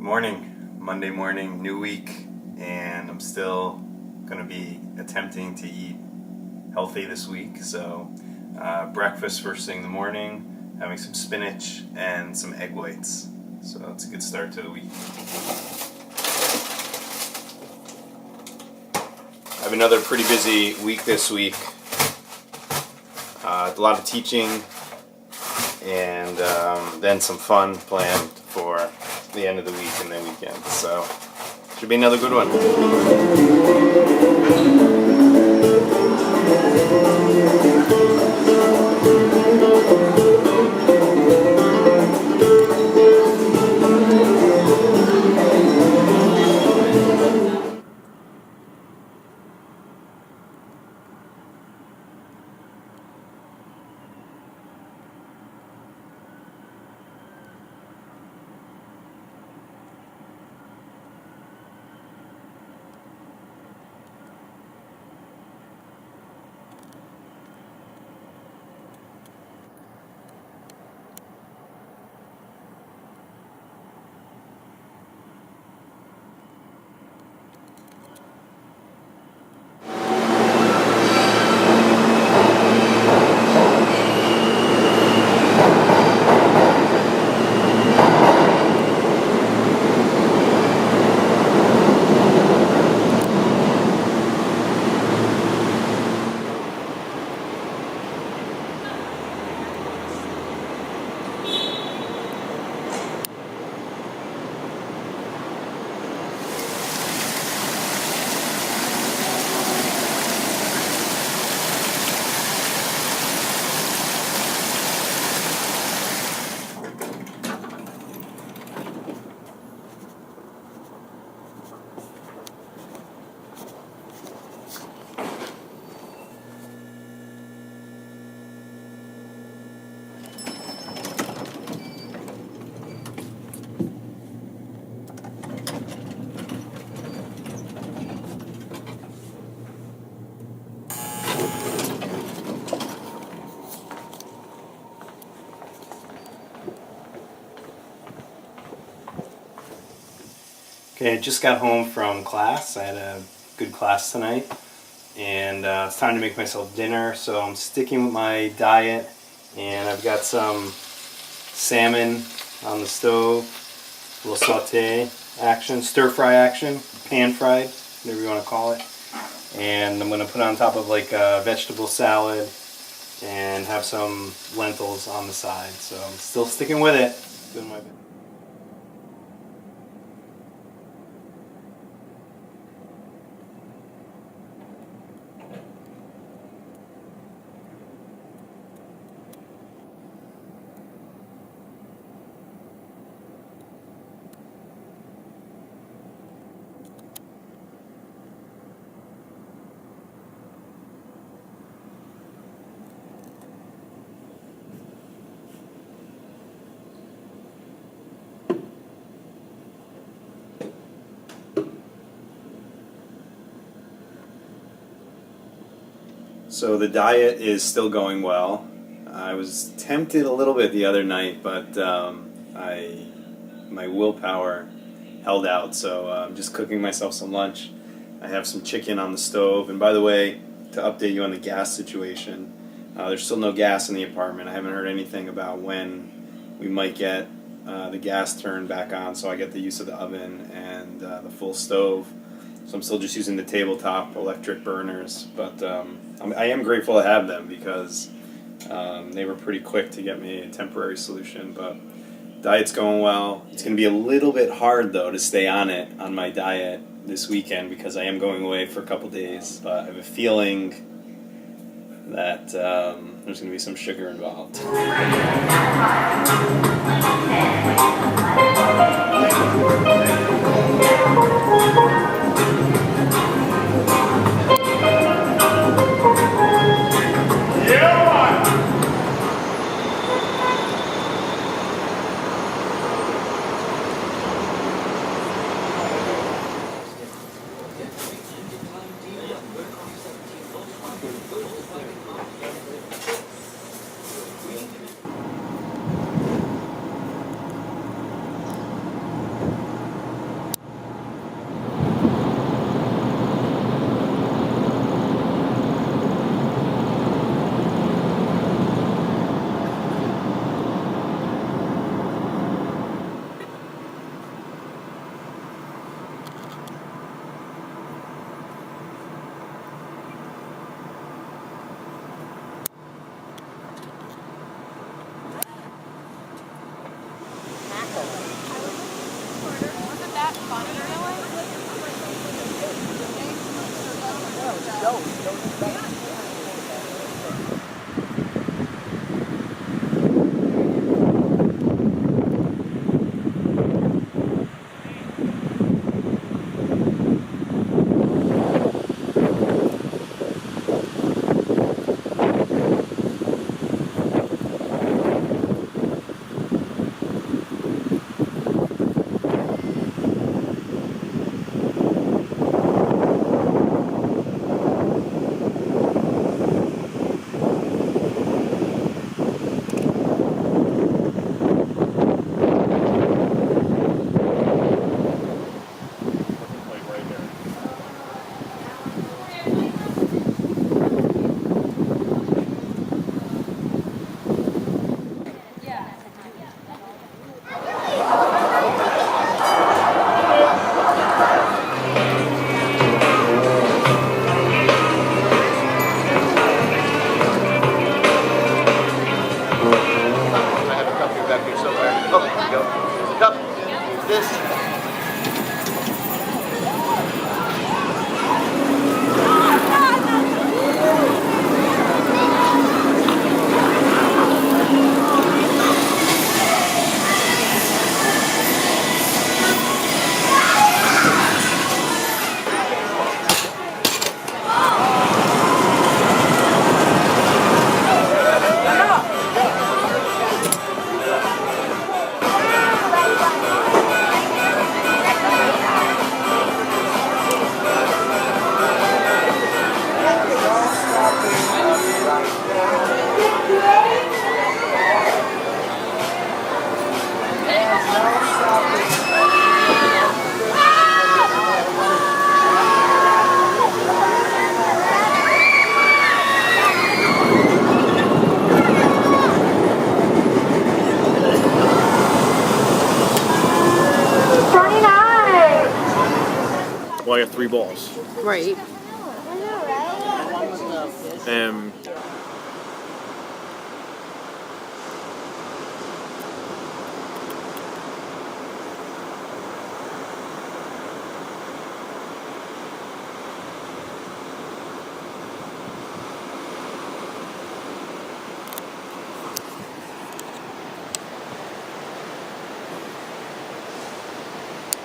Morning, Monday morning, new week, and I'm still going to be attempting to eat healthy this week. So breakfast first thing in the morning, having some spinach and some egg whites. So it's a good start to the week. I have another pretty busy week this week. A lot of teaching and then some fun planned for the end of the week and the weekend. So should be another good one. Okay, I just got home from class. I had a good class tonight, and it's time to make myself dinner. So I'm sticking with my diet, and I've got some salmon on the stove, a little saute action, stir fry action, pan fried, whatever you want to call it. And I'm going to put on top of like a vegetable salad and have some lentils on the side. So I'm still sticking with it. Doing my best. So the diet is still going well. I was tempted a little bit the other night, but my willpower held out. So I'm just cooking myself some lunch. I have some chicken on the stove. And by the way, to update you on the gas situation, there's still no gas in the apartment. I haven't heard anything about when we might get the gas turned back on, so I get the use of the oven and the full stove. So I'm still just using the tabletop electric burners, but I am grateful to have them because they were pretty quick to get me a temporary solution. But diet's going well. It's going to be a little bit hard though to stay on it on my diet this weekend because I am going away for a couple days. But I have a feeling that there's going to be some sugar involved. Well, I got 3 balls. Right.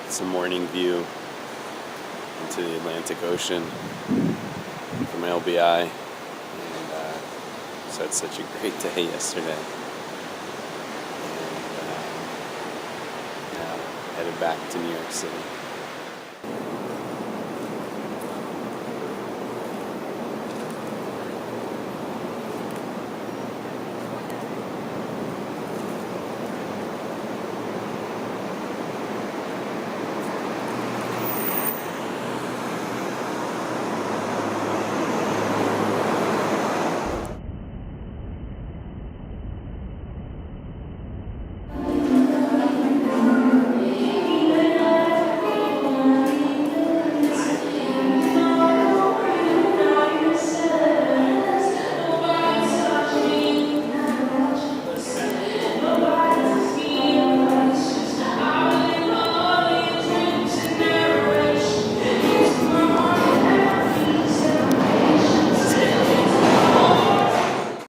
It's a morning view into the Atlantic Ocean from LBI, and so it's such a great day yesterday. And now headed back to New York City.